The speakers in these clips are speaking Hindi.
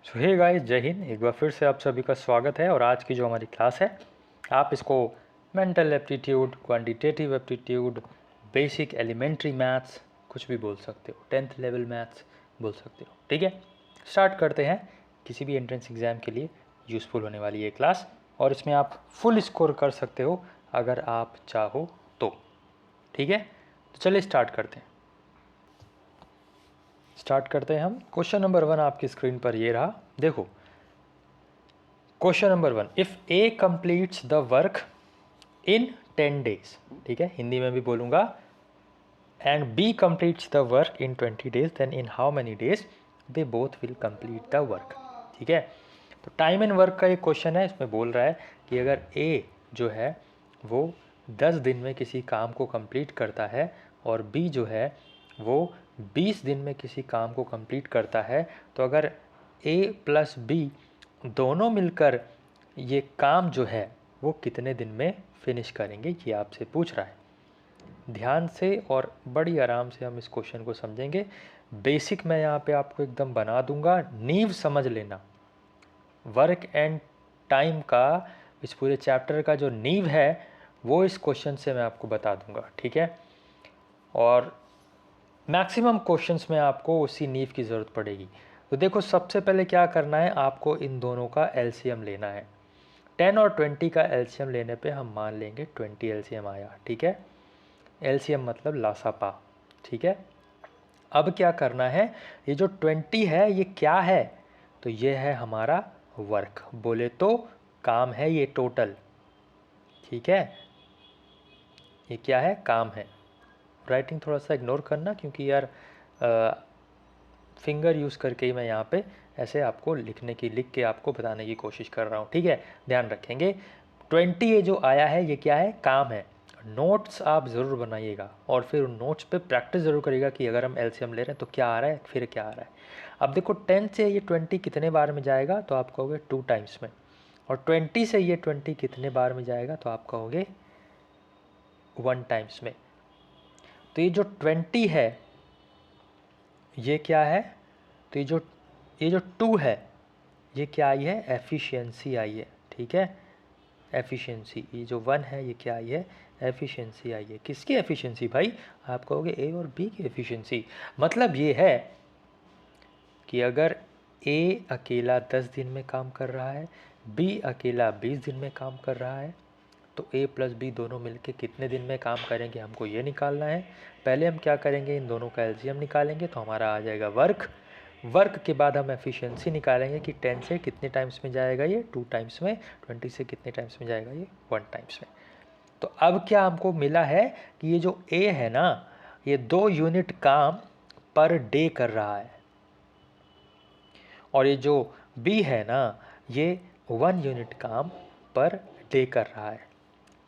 सो हे गाइस, जय हिंद। एक बार फिर से आप सभी का स्वागत है। और आज की जो हमारी क्लास है, आप इसको mental aptitude, quantitative aptitude, basic elementary maths कुछ भी बोल सकते हो, 10th लेवल मैथ्स बोल सकते हो। ठीक है, स्टार्ट करते हैं। किसी भी एंट्रेंस एग्ज़ाम के लिए यूज़फुल होने वाली ये क्लास, और इसमें आप फुल स्कोर कर सकते हो अगर आप चाहो तो। ठीक है, तो चलिए स्टार्ट करते हैं। हम। क्वेश्चन नंबर 1 आपकी स्क्रीन पर ये रहा, देखो। Question number 1, if A completes the work in 10 days, ठीक है, हिंदी में भी बोलूँगा, and B completes the work in 20 days, then in how many days they both will complete the work. ठीक है, तो टाइम एंड वर्क का एक क्वेश्चन है। इसमें बोल रहा है कि अगर ए जो है वो 10 दिन में किसी काम को कंप्लीट करता है और बी जो है वो 20 दिन में किसी काम को कंप्लीट करता है, तो अगर ए प्लस बी दोनों मिलकर ये काम जो है वो कितने दिन में फिनिश करेंगे, ये आपसे पूछ रहा है। ध्यान से और बड़ी आराम से हम इस क्वेश्चन को समझेंगे। बेसिक मैं यहाँ पे आपको एकदम बना दूंगा, नींव समझ लेना। वर्क एंड टाइम का, इस पूरे चैप्टर का जो नींव है वो इस क्वेश्चन से मैं आपको बता दूंगा। ठीक है, और मैक्सिमम क्वेश्चंस में आपको उसी नींव की ज़रूरत पड़ेगी। तो देखो, सबसे पहले क्या करना है, आपको इन दोनों का एलसीएम लेना है। 10 और 20 का एलसीएम लेने पे हम मान लेंगे 20 एलसीएम आया। ठीक है, एलसीएम मतलब लासापा। ठीक है, अब क्या करना है, ये जो 20 है ये क्या है, तो ये है हमारा वर्क, बोले तो काम है ये टोटल। ठीक है, ये क्या है, काम है। राइटिंग थोड़ा सा इग्नोर करना, क्योंकि यार फिंगर यूज़ करके ही मैं यहाँ पे ऐसे आपको लिख के आपको बताने की कोशिश कर रहा हूँ। ठीक है, ध्यान रखेंगे। 20 ये जो आया है ये क्या है, काम है। नोट्स आप ज़रूर बनाइएगा और फिर उन नोट्स पे प्रैक्टिस ज़रूर करिएगा कि अगर हम एलसीएम ले रहे हैं तो क्या आ रहा है, फिर क्या आ रहा है। अब देखो, 10 से ये 20 कितने बार में जाएगा, तो आप कहोगे 2 टाइम्स में। और 20 से ये 20 कितने बार में जाएगा, तो आप कहोगे 1 टाइम्स में। तो ये जो 20 है ये क्या है, तो ये जो 2 है ये क्या आई है, एफिशिएंसी आई है। ठीक है, एफिशिएंसी। ये जो 1 है ये क्या आई है, एफिशिएंसी आई है। किसकी एफिशिएंसी भाई, आप कहोगे ए और बी की एफिशिएंसी। मतलब ये है कि अगर ए अकेला 10 दिन में काम कर रहा है, बी अकेला 20 दिन में काम कर रहा है, तो ए प्लस बी दोनों मिलके कितने दिन में काम करेंगे, हमको ये निकालना है। पहले हम क्या करेंगे, इन दोनों का एलसीएम निकालेंगे, तो हमारा आ जाएगा वर्क। वर्क के बाद हम एफिशिएंसी निकालेंगे कि 10 से कितने टाइम्स में जाएगा ये, 2 टाइम्स में। 20 से कितने टाइम्स में जाएगा ये, 1 टाइम्स में। तो अब क्या हमको मिला है कि ये जो ए है ना, ये 2 यूनिट काम पर डे कर रहा है, और ये जो बी है ना ये 1 यूनिट काम पर डे कर रहा है।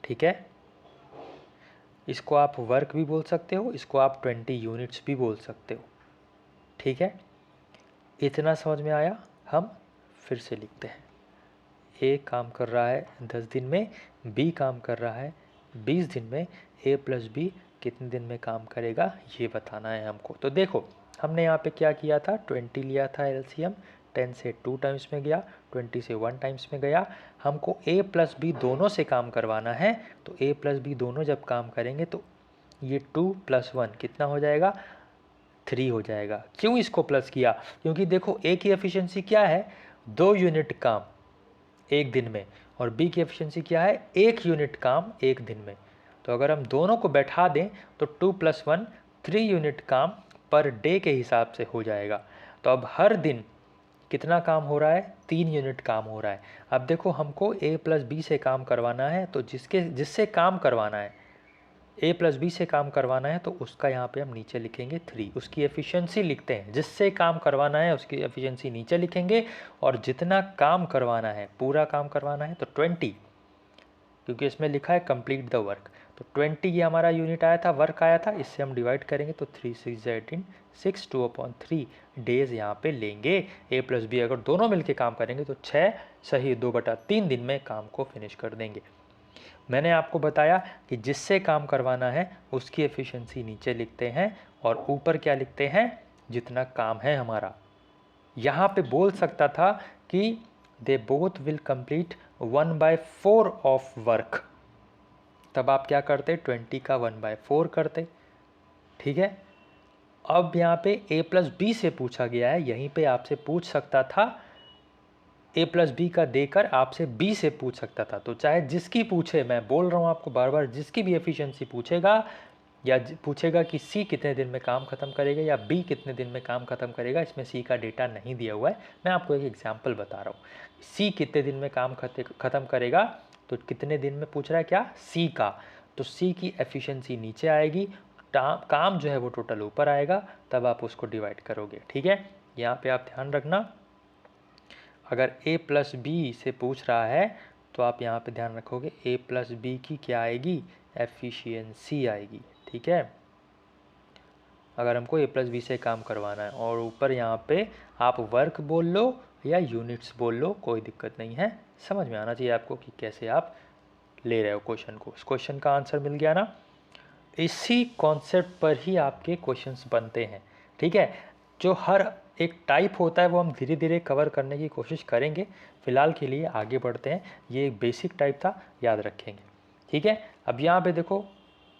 ठीक है, इसको आप वर्क भी बोल सकते हो, इसको आप 20 यूनिट्स भी बोल सकते हो। ठीक है, इतना समझ में आया। हम फिर से लिखते हैं, ए काम कर रहा है 10 दिन में, बी काम कर रहा है 20 दिन में। ए प्लस बी कितने दिन में काम करेगा ये बताना है हमको। तो देखो, हमने यहाँ पे क्या किया था, 20 लिया था एलसीएम, 10 से 2 टाइम्स में गया, 20 से 1 टाइम्स में गया। हमको ए प्लस बी दोनों से काम करवाना है, तो ए प्लस बी दोनों जब काम करेंगे तो ये 2 + 1 कितना हो जाएगा, 3 हो जाएगा। क्यों इसको प्लस किया, क्योंकि देखो ए की एफिशिएंसी क्या है, 2 यूनिट काम 1 दिन में, और बी की एफिशिएंसी क्या है, 1 यूनिट काम 1 दिन में। तो अगर हम दोनों को बैठा दें तो 2 + 1 3 यूनिट काम पर डे के हिसाब से हो जाएगा। तो अब हर दिन कितना काम हो रहा है, 3 यूनिट काम हो रहा है। अब देखो, हमको ए प्लस बी से काम करवाना है, तो जिससे काम करवाना है, ए प्लस बी से काम करवाना है, तो उसका यहाँ पे हम नीचे लिखेंगे 3, उसकी एफिशिएंसी लिखते हैं। जिससे काम करवाना है उसकी एफिशिएंसी नीचे लिखेंगे, और जितना काम करवाना है, पूरा काम करवाना है, तो 20, क्योंकि इसमें लिखा है कंप्लीट द वर्क। तो 20 ये हमारा यूनिट आया था, वर्क आया था, इससे हम डिवाइड करेंगे तो 3 6 18 6 2/3 डेज यहाँ पे लेंगे। ए प्लस बी अगर दोनों मिलके काम करेंगे तो 6 सही 2/3 दिन में काम को फिनिश कर देंगे। मैंने आपको बताया कि जिससे काम करवाना है उसकी एफिशिएंसी नीचे लिखते हैं, और ऊपर क्या लिखते हैं, जितना काम है हमारा। यहाँ पे बोल सकता था कि दे both will complete 1/4 of work, तब आप क्या करते, 20 का 1/4 करते। ठीक है, अब यहाँ पे a+b से पूछा गया है, यहीं पे आपसे पूछ सकता था a+b का देकर आपसे b से पूछ सकता था। तो चाहे जिसकी पूछे, मैं बोल रहा हूँ आपको बार बार, जिसकी भी एफिशिएंसी पूछेगा या पूछेगा कि c कितने दिन में काम ख़त्म करेगा या b कितने दिन में काम ख़त्म करेगा, इसमें c का डेटा नहीं दिया हुआ है, मैं आपको एक एग्जांपल बता रहा हूँ। c कितने दिन में काम ख़त्म करेगा, तो कितने दिन में पूछ रहा है, क्या, c का, तो c की एफिशिएंसी नीचे आएगी, काम जो है वो टोटल ऊपर आएगा, तब आप उसको डिवाइड करोगे। ठीक है, यहाँ पे आप ध्यान रखना, अगर a+b से पूछ रहा है तो आप यहाँ पे ध्यान रखोगे a+b की क्या आएगी, एफिशिएंसी आएगी। ठीक है, अगर हमको a+b से काम करवाना है, और ऊपर यहाँ पे आप वर्क बोल लो या यूनिट्स बोल लो, कोई दिक्कत नहीं है, समझ में आना चाहिए आपको कि कैसे आप ले रहे हो क्वेश्चन को। इस क्वेश्चन का आंसर मिल गया ना। इसी कॉन्सेप्ट पर ही आपके क्वेश्चंस बनते हैं। ठीक है, जो हर एक टाइप होता है वो हम धीरे धीरे कवर करने की कोशिश करेंगे, फिलहाल के लिए आगे बढ़ते हैं। ये एक बेसिक टाइप था, याद रखेंगे। ठीक है, अब यहाँ पे देखो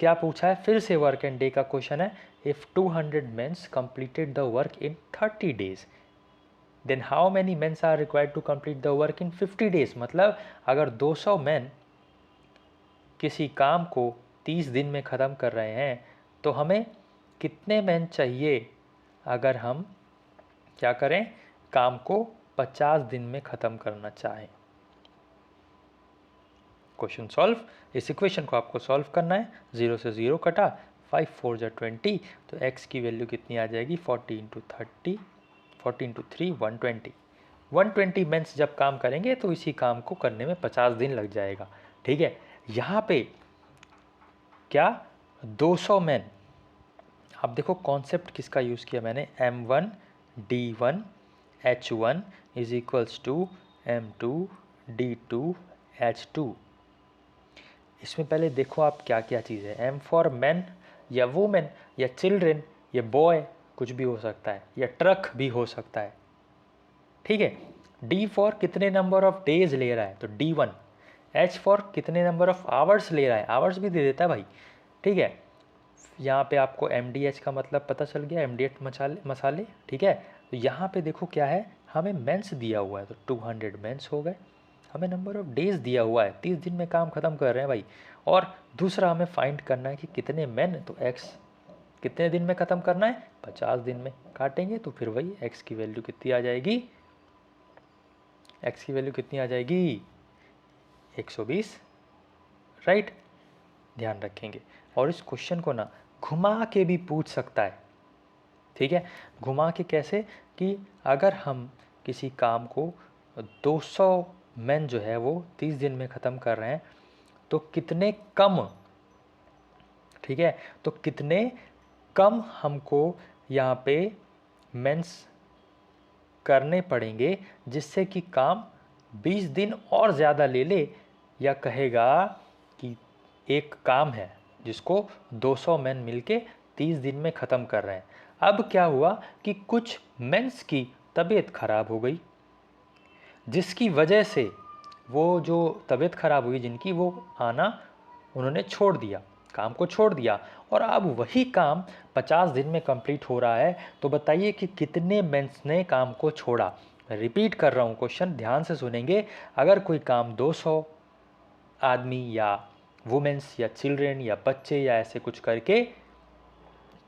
क्या पूछा है, फिर से वर्क एंड डे का क्वेश्चन है। If 200 mens completed the work in 30 days, then how many mens are required to complete the work in 50 days. मतलब अगर 200 मैन किसी काम को 30 दिन में ख़त्म कर रहे हैं, तो हमें कितने मैन चाहिए अगर हम क्या करें, काम को 50 दिन में ख़त्म करना चाहें। क्वेश्चन सॉल्व, इस इक्वेशन को आपको सॉल्व करना है। 0 से 0 कटा, 5 4 जा 20, तो x की वैल्यू कितनी आ जाएगी, 40 × 30, 40 × 3 120। 120 मेंस जब काम करेंगे तो इसी काम को करने में 50 दिन लग जाएगा। ठीक है, यहाँ पे क्या, 200 मैन, आप देखो कॉन्सेप्ट किसका यूज़ किया मैंने, M1 D1 H1 is equals to M2 D2 H2। इसमें पहले देखो आप क्या क्या चीज़ है, M फॉर मैन या वुमेन या चिल्ड्रेन या बॉय, कुछ भी हो सकता है, या ट्रक भी हो सकता है। ठीक है, D फॉर कितने नंबर ऑफ डेज ले रहा है, तो D1। H फॉर कितने नंबर ऑफ आवर्स ले रहा है, आवर्स भी दे देता है भाई। ठीक है, यहाँ पे आपको MDH का मतलब पता चल गया, MDH मसाले। ठीक है, तो यहाँ पे देखो क्या है, हमें मेंस दिया हुआ है, तो 200 मेंस हो गए। हमें नंबर ऑफ डेज दिया हुआ है, 30 दिन में काम ख़त्म कर रहे हैं भाई। और दूसरा हमें फाइंड करना है कि कितने मेन, तो x कितने दिन में ख़त्म करना है, 50 दिन में। काटेंगे तो फिर वही x की वैल्यू कितनी आ जाएगी, x की वैल्यू कितनी आ जाएगी, 120। राइट, ध्यान रखेंगे। और इस क्वेश्चन को ना घुमा के भी पूछ सकता है। ठीक है, घुमा के कैसे, कि अगर हम किसी काम को 200 मैन जो है वो 30 दिन में ख़त्म कर रहे हैं, तो कितने कम, ठीक है, तो कितने कम हमको यहाँ पे मेंस करने पड़ेंगे जिससे कि काम 20 दिन और ज़्यादा ले ले, या कहेगा कि एक काम है जिसको 200 मैन मिलके 30 दिन में ख़त्म कर रहे हैं। अब क्या हुआ कि कुछ मेंस की तबीयत ख़राब हो गई, जिसकी वजह से वो जो तबीयत ख़राब हुई जिनकी, वो आना उन्होंने छोड़ दिया, काम को छोड़ दिया, और अब वही काम 50 दिन में कंप्लीट हो रहा है। तो बताइए कि कितने मेंस ने काम को छोड़ा। मैं रिपीट कर रहा हूँ, क्वेश्चन ध्यान से सुनेंगे। अगर कोई काम 200 आदमी या वुमेन्स या चिल्ड्रेन या बच्चे या ऐसे कुछ करके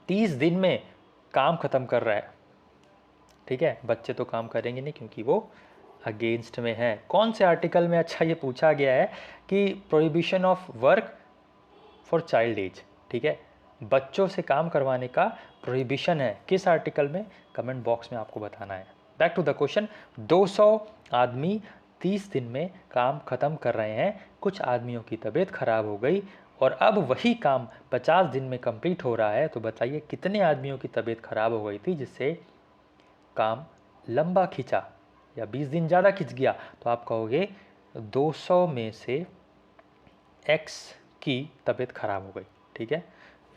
30 दिन में काम ख़त्म कर रहा है, ठीक है, बच्चे तो काम करेंगे नहीं क्योंकि वो अगेंस्ट में है। कौन से आर्टिकल में, अच्छा ये पूछा गया है कि prohibition of work for child age. ठीक है, बच्चों से काम करवाने का प्रोहिबिशन है, किस आर्टिकल में, कमेंट बॉक्स में आपको बताना है। बैक टू द क्वेश्चन, 200 आदमी 30 दिन में काम ख़त्म कर रहे हैं, कुछ आदमियों की तबीयत ख़राब हो गई और अब वही काम 50 दिन में कंप्लीट हो रहा है। तो बताइए कितने आदमियों की तबीयत ख़राब हो गई थी जिससे काम लंबा खिंचा या 20 दिन ज़्यादा खिंच गया। तो आप कहोगे 200 में से x की तबीयत ख़राब हो गई। ठीक है,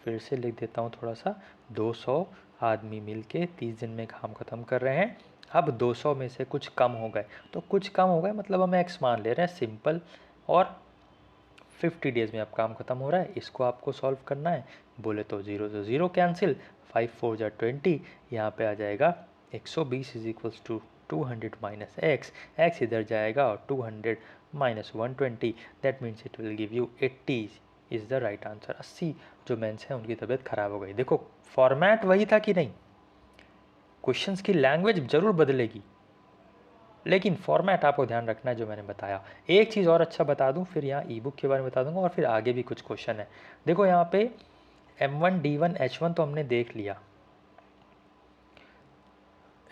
फिर से लिख देता हूँ थोड़ा सा, 200 आदमी मिलके 30 दिन में काम ख़त्म कर रहे हैं। अब 200 में से कुछ कम हो गए, तो कुछ कम हो गए मतलब हम x मान ले रहे हैं सिंपल, और 50 डेज़ में अब काम ख़त्म हो रहा है, इसको आपको सॉल्व करना है। बोले तो 0 से 0 कैंसिल, 5 4 जा 20, यहाँ पे आ जाएगा 120 is equals to 200 minus x इधर जाएगा और 200 minus 120, that means it will give you 80 is the right answer. 80 जो मेंस हैं उनकी तबीयत ख़राब हो गई। देखो फॉर्मेट वही था कि नहीं, क्वेश्चंस की लैंग्वेज ज़रूर बदलेगी, लेकिन फॉर्मेट आपको ध्यान रखना है जो मैंने बताया। एक चीज़ और अच्छा बता दूं, फिर यहाँ ई बुक के बारे में बता दूंगा और फिर आगे भी कुछ क्वेश्चन है। देखो यहाँ पे M1 D1 H1 तो हमने देख लिया,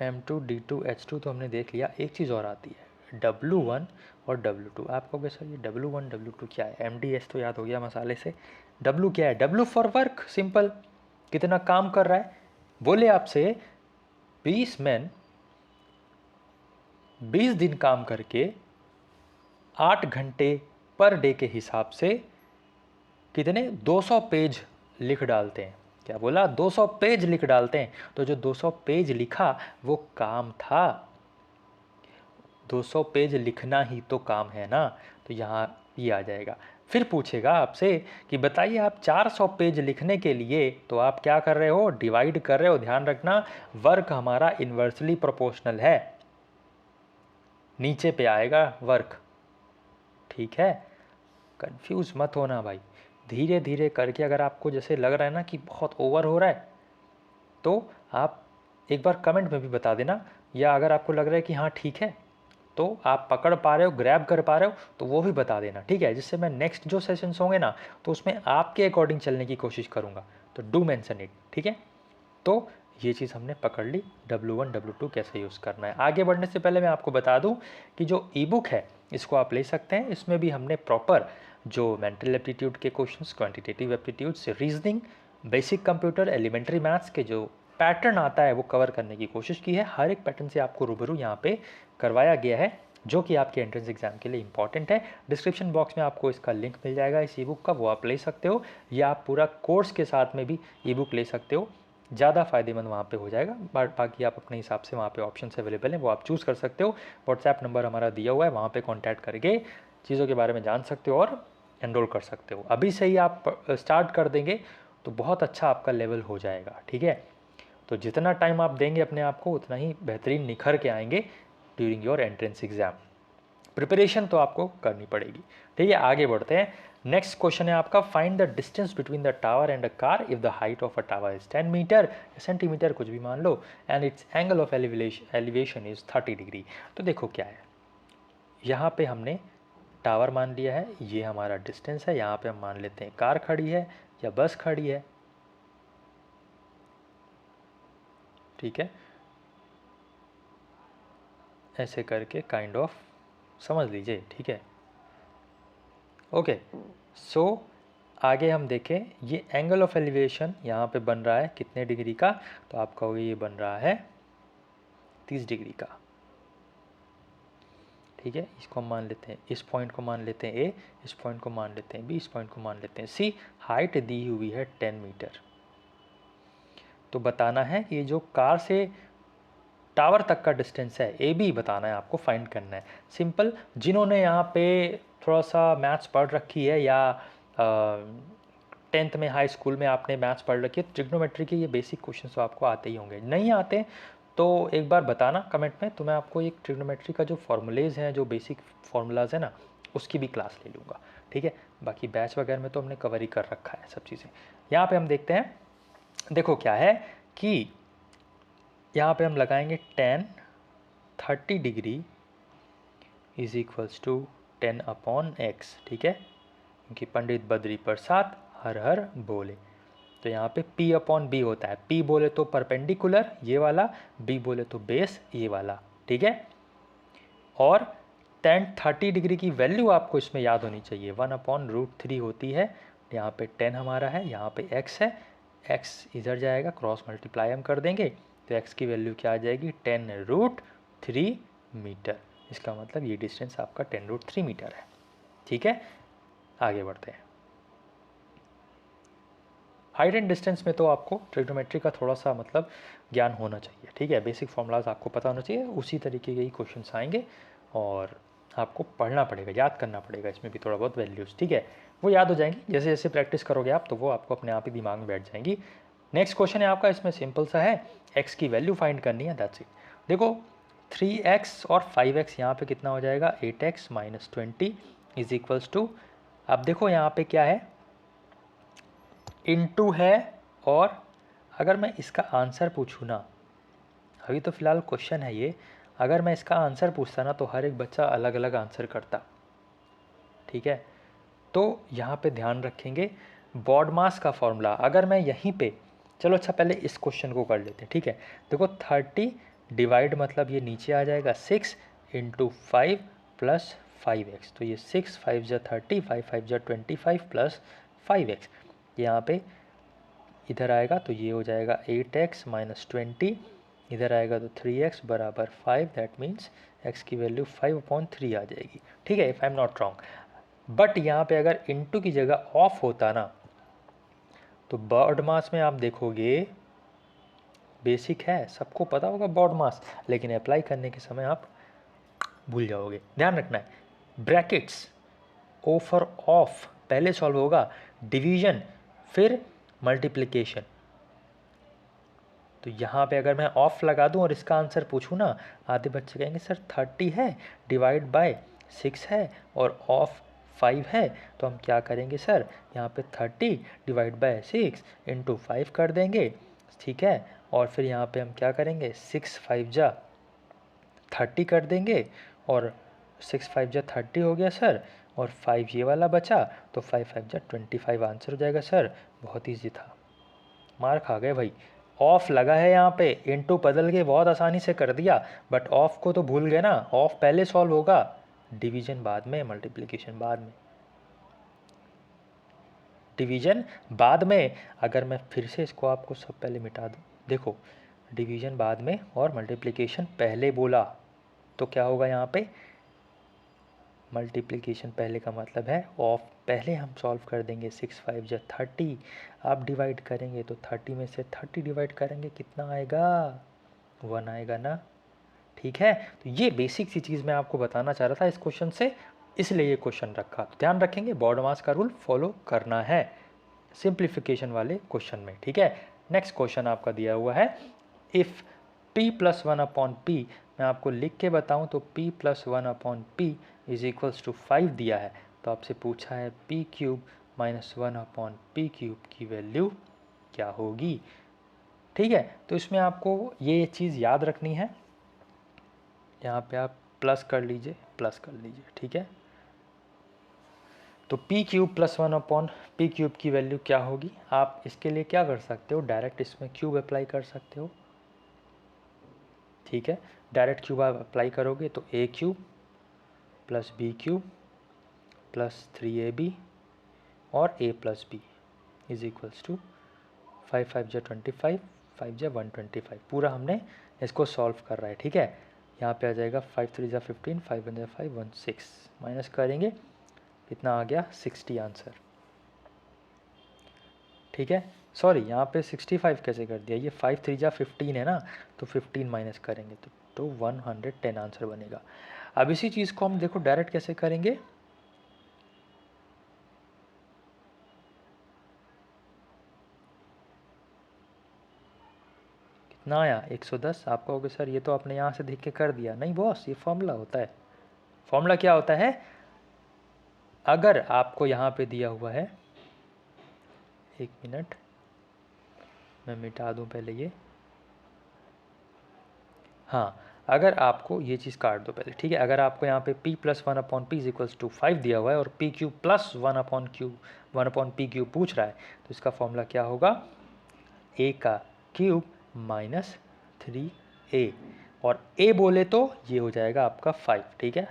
M2 D2 H2 तो हमने देख लिया। एक चीज़ और आती है W1 और W2। आप कहोगे सर ये W1 W2 क्या है? MDS तो याद हो गया मसाले से। W क्या है? W फॉर वर्क, सिंपल, कितना काम कर रहा है। बोले आपसे 20 मैन 20 दिन काम करके 8 घंटे पर डे के हिसाब से कितने 200 पेज लिख डालते हैं। क्या बोला? 200 पेज लिख डालते हैं। तो जो 200 पेज लिखा वो काम था। 200 पेज लिखना ही तो काम है ना, तो यहाँ ये आ जाएगा। फिर पूछेगा आपसे कि बताइए आप 400 पेज लिखने के लिए तो आप क्या कर रहे हो? डिवाइड कर रहे हो। ध्यान रखना वर्क हमारा इन्वर्सली प्रोपोर्शनल है, नीचे पे आएगा वर्क, ठीक है। कंफ्यूज मत होना भाई, धीरे धीरे करके। अगर आपको जैसे लग रहा है ना कि बहुत ओवर हो रहा है, तो आप एक बार कमेंट में भी बता देना, या अगर आपको लग रहा है कि हाँ ठीक है, तो आप पकड़ पा रहे हो, ग्रैब कर पा रहे हो, तो वो भी बता देना, ठीक है। जिससे मैं नेक्स्ट जो सेशंस होंगे ना, तो उसमें आपके अकॉर्डिंग चलने की कोशिश करूँगा। तो डू मेंशन इट, ठीक है। तो ये चीज़ हमने पकड़ ली, W1 W2 कैसे यूज़ करना है। आगे बढ़ने से पहले मैं आपको बता दूं कि जो ई बुक है इसको आप ले सकते हैं। इसमें भी हमने प्रॉपर जो मेंटल एप्टीट्यूड के क्वेश्चंस, क्वांटिटेटिव एप्टीट्यूड से reasoning, basic computer, elementary maths के जो पैटर्न आता है वो कवर करने की कोशिश की है। हर एक पैटर्न से आपको रूबरू यहाँ पे करवाया गया है, जो कि आपके एंट्रेंस एग्जाम के लिए इंपॉर्टेंट है। डिस्क्रिप्शन बॉक्स में आपको इसका लिंक मिल जाएगा इस ई बुक का, वो आप ले सकते हो, या आप पूरा कोर्स के साथ में भी ई बुक ले सकते हो, ज़्यादा फ़ायदेमंद वहाँ पे हो जाएगा। बट बाकी आप अपने हिसाब से वहाँ पे ऑप्शंस अवेलेबल हैं, वो आप चूज़ कर सकते हो। व्हाट्सएप नंबर हमारा दिया हुआ है, वहाँ पे कांटेक्ट करके चीज़ों के बारे में जान सकते हो और एनरोल कर सकते हो। अभी से ही आप स्टार्ट कर देंगे तो बहुत अच्छा आपका लेवल हो जाएगा, ठीक है। तो जितना टाइम आप देंगे अपने आप को, उतना ही बेहतरीन निखर के आएंगे during your entrance exam. Preparation तो आपको करनी पड़ेगी, ठीक है। आगे बढ़ते हैं। नेक्स्ट क्वेश्चन है आपका, find the distance between the tower and a car if the height of a tower is 10 metre, centimetre कुछ भी मान लो, and its angle of elevation is 30 degree. तो देखो क्या है, यहाँ पे हमने टावर मान लिया है, ये हमारा डिस्टेंस है। यहाँ पे हम मान लेते हैं कार खड़ी है या बस खड़ी है, ठीक है। ऐसे करके काइंड ऑफ समझ लीजिए, ठीक है। ओके, सो आगे हम देखें, ये एंगल ऑफ एलिवेशन यहाँ पे बन रहा है कितने डिग्री का, तो आप कहोगे ये बन रहा है 30 डिग्री का, ठीक है। इसको हम मान लेते हैं, इस पॉइंट को मान लेते हैं ए, इस पॉइंट को मान लेते हैं बी, इस पॉइंट को मान लेते हैं सी। हाइट दी हुई है 10 मीटर। तो बताना है कि ये जो कार से टावर तक का डिस्टेंस है, ए बी बताना है आपको, फाइंड करना है। सिंपल, जिन्होंने यहाँ पे थोड़ा सा मैथ्स पढ़ रखी है, या 10th में हाई स्कूल में आपने मैथ्स पढ़ रखी है, ट्रिग्नोमेट्री के ये बेसिक क्वेश्चन तो आपको आते ही होंगे। नहीं आते तो एक बार बताना कमेंट में, तो मैं आपको एक ट्रिग्नोमेट्री का जो फॉर्मूलेज हैं, जो बेसिक फार्मूलाज है ना, उसकी भी क्लास ले लूँगा, ठीक है। बाकी बैच वगैरह में तो हमने कवर ही कर रखा है सब चीज़ें। यहाँ पे हम देखते हैं, देखो क्या है कि यहाँ पे हम लगाएंगे tan 30 degree is equals to 10 upon x, ठीक है, क्योंकि पंडित बद्री प्रसाद हर हर बोले। तो यहाँ पे p अपॉन बी होता है, p बोले तो परपेंडिकुलर ये वाला, b बोले तो बेस ये वाला, ठीक है। और tan 30 डिग्री की वैल्यू आपको इसमें याद होनी चाहिए, 1/√3 होती है। यहाँ पे 10 हमारा है, यहाँ पे x है, x इधर जाएगा, क्रॉस मल्टीप्लाई हम कर देंगे, तो x की वैल्यू क्या आ जाएगी, 10√3 मीटर। इसका मतलब ये डिस्टेंस आपका 10√3 मीटर है, ठीक है। आगे बढ़ते हैं। हाइट एंड डिस्टेंस में तो आपको ट्रिग्नोमेट्री का थोड़ा सा मतलब ज्ञान होना चाहिए, ठीक है, बेसिक फॉर्मूलाज आपको पता होना चाहिए, उसी तरीके के ही क्वेश्चंस आएंगे और आपको पढ़ना पड़ेगा, याद करना पड़ेगा, इसमें भी थोड़ा बहुत वैल्यूज़, ठीक है, वो याद हो जाएंगी जैसे जैसे प्रैक्टिस करोगे आप, तो वो आपको अपने आप ही दिमाग में बैठ जाएंगी। नेक्स्ट क्वेश्चन है आपका, इसमें सिंपल सा है, एक्स की वैल्यू फाइंड करनी है, दैट्स इट। देखो 3x और 5x यहाँ पे कितना हो जाएगा, 8x minus 20 is equals to, अब देखो यहाँ पे क्या है, इनटू है, और अगर मैं इसका आंसर पूछूँ ना, अभी तो फ़िलहाल क्वेश्चन है ये, अगर मैं इसका आंसर पूछता ना तो हर एक बच्चा अलग अलग आंसर करता, ठीक है। तो यहाँ पे ध्यान रखेंगे बॉड मास का फॉर्मूला, अगर मैं यहीं पे, चलो अच्छा पहले इस क्वेश्चन को कर लेते हैं, ठीक है। देखो 30 डिवाइड मतलब ये नीचे आ जाएगा 6 इंटू 5 प्लस 5x, तो ये 6 5 जा 30, 5 5 जा 25 प्लस 5x, यहाँ पे इधर आएगा तो ये हो जाएगा 8x माइनस 20, इधर आएगा तो 3x बराबर 5, दैट मीन्स x की वैल्यू 5/3 आ जाएगी, ठीक है, if I am not wrong. But यहाँ पे अगर इनटू की जगह ऑफ होता ना, तो बॉड मास में आप देखोगे, बेसिक है, सबको पता होगा बॉड मास, लेकिन अप्लाई करने के समय आप भूल जाओगे, ध्यान रखना है। ब्रैकेट्स ओ फॉर ऑफ पहले सॉल्व होगा, डिवीजन फिर मल्टीप्लिकेशन, तो यहाँ पे अगर मैं ऑफ लगा दूँ और इसका आंसर पूछूँ ना, आधे बच्चे कहेंगे सर 30 है डिवाइड बाय 6 है और ऑफ 5 है, तो हम क्या करेंगे सर, यहाँ पे 30 डिवाइड बाय 6 इंटू 5 कर देंगे, ठीक है, और फिर यहाँ पे हम क्या करेंगे 6 5 जा 30 कर देंगे, और 6 5 जा 30 हो गया सर, और 5 ये वाला बचा, तो 5 5 जा 25 आंसर हो जाएगा सर, बहुत ईजी था, मार खा गए भाई। ऑफ लगा है यहाँ पे, इनटू बदल के बहुत आसानी से कर दिया, बट ऑफ को तो भूल गए ना, ऑफ पहले सॉल्व होगा, डिवीजन बाद में, मल्टीप्लिकेशन बाद में, डिवीजन बाद में। अगर मैं फिर से इसको आपको सब पहले मिटा दूँ, देखो डिवीजन बाद में और मल्टीप्लिकेशन पहले बोला, तो क्या होगा यहाँ पे, मल्टीप्लिकेशन पहले का मतलब है ऑफ पहले हम सॉल्व कर देंगे, 6 5 जा 30, आप डिवाइड करेंगे तो 30 में से 30 डिवाइड करेंगे कितना आएगा, 1 आएगा ना, ठीक है। तो ये बेसिक सी चीज़ मैं आपको बताना चाह रहा था इस क्वेश्चन से, इसलिए ये क्वेश्चन रखा, तो ध्यान रखेंगे बॉड मास का रूल फॉलो करना है सिंप्लीफिकेशन वाले क्वेश्चन में, ठीक है। नेक्स्ट क्वेश्चन आपका दिया हुआ है, इफ़ p प्लस 1/p, मैं आपको लिख के बताऊं तो p plus 1/p is equals to 5 दिया है, तो आपसे पूछा है p cube minus 1/p cube की वैल्यू क्या होगी, ठीक है। तो इसमें आपको ये चीज़ याद रखनी है, यहाँ पे आप प्लस कर लीजिए, प्लस कर लीजिए, ठीक है। तो p cube plus 1/p cube की वैल्यू क्या होगी, आप इसके लिए क्या कर सकते हो, डायरेक्ट इसमें क्यूब अप्लाई कर सकते हो, ठीक है, डायरेक्ट क्यूब आप अप्लाई करोगे तो a cube plus b cube plus 3ab और a plus b is equals to 5 5 जा 25, 5 जा 125, पूरा हमने इसको सॉल्व कर रहा है, ठीक है। यहाँ पे आ जाएगा 5 3 जा 15, 5 1 जा 5 1 6, माइनस करेंगे कितना आ गया 60 आंसर, ठीक है। सॉरी यहाँ पे 65 कैसे कर दिया, ये 5 3 जा 15 है ना, तो 15 माइनस करेंगे तो 110 आंसर बनेगा। अब इसी चीज़ को हम देखो डायरेक्ट कैसे करेंगे, कितना आया 110, आप कहोगे सर ये तो आपने यहाँ से देख के कर दिया, नहीं बॉस, ये फॉर्मूला होता है। फॉर्मूला क्या होता है, अगर आपको यहाँ पे दिया हुआ है, एक मिनट मैं मिटा दूँ पहले ये, हाँ, अगर आपको ये चीज़ काट दो पहले, ठीक है, अगर आपको यहाँ पे p plus 1/p is equals to 5 दिया हुआ है और p cube plus 1/p cube पूछ रहा है, तो इसका फॉर्मूला क्या होगा, a का क्यूब माइनस 3a, और a बोले तो ये हो जाएगा आपका 5, ठीक है।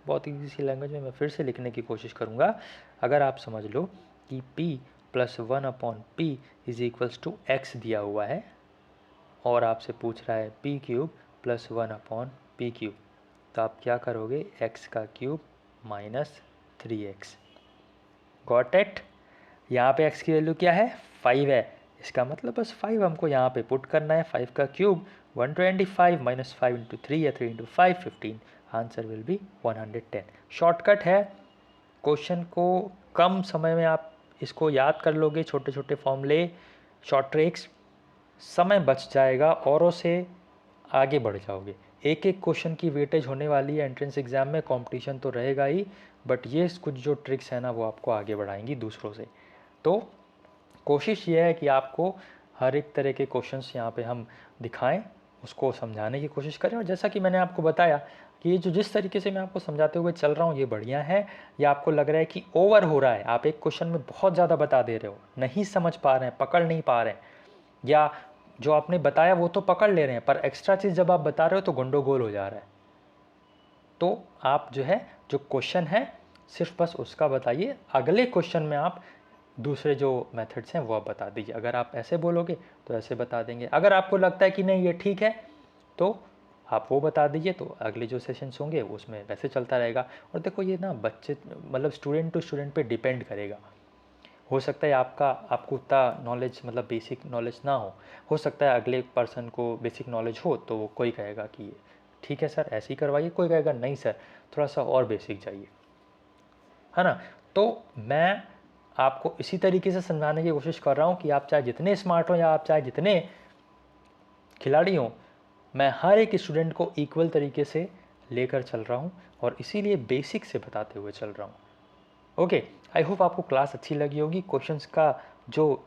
बहुत ईजी सी लैंग्वेज में मैं फिर से लिखने की कोशिश करूँगा, अगर आप समझ लो कि p plus 1/p is equals to x दिया हुआ है और आपसे पूछ रहा है p cube plus 1/p cube, तो आप क्या करोगे, x का cube minus 3x, got it. यहाँ पे x की वैल्यू क्या है 5 है, इसका मतलब बस 5 हमको यहाँ पे पुट करना है। 5 का क्यूब 125 माइनस 5 इंटू 3 या 3 into 5 15, answer will be 110। Shortcut है, क्वेश्चन को कम समय में आप इसको याद कर लोगे, छोटे छोटे फॉर्मूले, शॉर्ट ट्रिक्स, समय बच जाएगा, औरों से आगे बढ़ जाओगे। एक एक क्वेश्चन की वेटेज होने वाली है एंट्रेंस एग्ज़ाम में, कंपटीशन तो रहेगा ही, बट ये कुछ जो ट्रिक्स है ना वो आपको आगे बढ़ाएंगी दूसरों से। तो कोशिश ये है कि आपको हर एक तरह के क्वेश्चंस यहाँ पे हम दिखाएं, उसको समझाने की कोशिश करें। और जैसा कि मैंने आपको बताया कि ये जो जिस तरीके से मैं आपको समझाते हुए चल रहा हूँ ये बढ़िया है, या आपको लग रहा है कि ओवर हो रहा है, आप एक क्वेश्चन में बहुत ज़्यादा बता दे रहे हो, नहीं समझ पा रहे हैं, पकड़ नहीं पा रहे हैं, या जो आपने बताया वो तो पकड़ ले रहे हैं पर एक्स्ट्रा चीज़ जब आप बता रहे हो तो गंडोगोल हो जा रहा है, तो आप जो है जो क्वेश्चन है सिर्फ बस उसका बताइए, अगले क्वेश्चन में आप दूसरे जो मेथड्स हैं वो आप बता दीजिए। अगर आप ऐसे बोलोगे तो ऐसे बता देंगे, अगर आपको लगता है कि नहीं ये ठीक है तो आप वो बता दीजिए, तो अगले जो सेशंस होंगे उसमें वैसे चलता रहेगा। और देखो ये ना बच्चे मतलब स्टूडेंट टू स्टूडेंट पे डिपेंड करेगा। हो सकता है आपको उतना नॉलेज मतलब बेसिक नॉलेज ना हो सकता है अगले पर्सन को बेसिक नॉलेज हो, तो वो कोई कहेगा कि ठीक है सर ऐसे ही करवाइए, कोई कहेगा नहीं सर थोड़ा सा और बेसिक चाहिए, है ना। तो मैं आपको इसी तरीके से समझाने की कोशिश कर रहा हूँ कि आप चाहे जितने स्मार्ट हो या आप चाहे जितने खिलाड़ी हों, मैं हर एक स्टूडेंट को इक्वल तरीके से लेकर चल रहा हूँ और इसीलिए बेसिक से बताते हुए चल रहा हूँ। ओके, आई होप आपको क्लास अच्छी लगी होगी। क्वेश्चंस का जो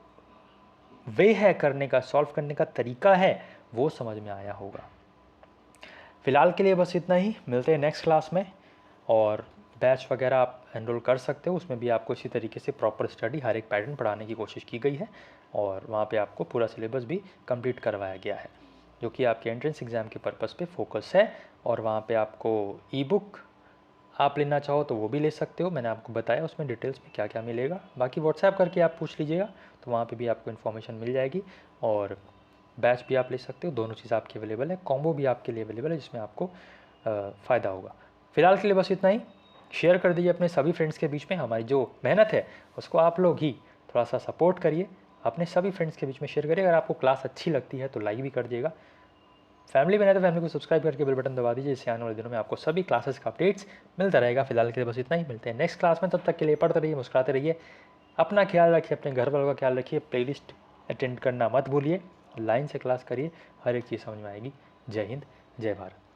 वे है करने का, सॉल्व करने का तरीका है वो समझ में आया होगा। फ़िलहाल के लिए बस इतना ही, मिलते हैं नेक्स्ट क्लास में। और बैच वगैरह आप एनरोल कर सकते हो, उसमें भी आपको इसी तरीके से प्रॉपर स्टडी हर एक पैटर्न पढ़ाने की कोशिश की गई है और वहाँ पे आपको पूरा सिलेबस भी कंप्लीट करवाया गया है जो कि आपके एंट्रेंस एग्ज़ाम के पर्पस पे फोकस है। और वहाँ पे आपको ई बुक आप लेना चाहो तो वो भी ले सकते हो, मैंने आपको बताया उसमें डिटेल्स में क्या क्या मिलेगा। बाकी व्हाट्सएप करके आप पूछ लीजिएगा तो वहाँ पे भी आपको इन्फॉर्मेशन मिल जाएगी। और बैच भी आप ले सकते हो, दोनों चीज़ आपकी अवेलेबल है, कॉम्बो भी आपके लिए अवेलेबल है जिसमें आपको फ़ायदा होगा। फ़िलहाल के लिए बस इतना ही, शेयर कर दीजिए अपने सभी फ्रेंड्स के बीच में, हमारी जो मेहनत है उसको आप लोग ही थोड़ा सा सपोर्ट करिए, अपने सभी फ्रेंड्स के बीच में शेयर करिए। अगर आपको क्लास अच्छी लगती है तो लाइक भी कर दिएगा, फैमिली में है तो फैमिली को सब्सक्राइब करके बेल बटन दबा दीजिए, इससे आने वाले दिनों में आपको सभी क्लासेस का अपडेट्स मिलता रहेगा। फिलहाल के लिए बस इतना ही, मिलते हैं नेक्स्ट क्लास में, तब तक के लिए पढ़ते रहिए, मुस्कुराते रहिए, अपना ख्याल रखिए, अपने घर वालों का ख्याल रखिए, प्लेलिस्ट अटेंड करना मत भूलिए, लाइन से क्लास करिए, हर एक चीज़ समझ में आएगी। जय हिंद, जय भारत।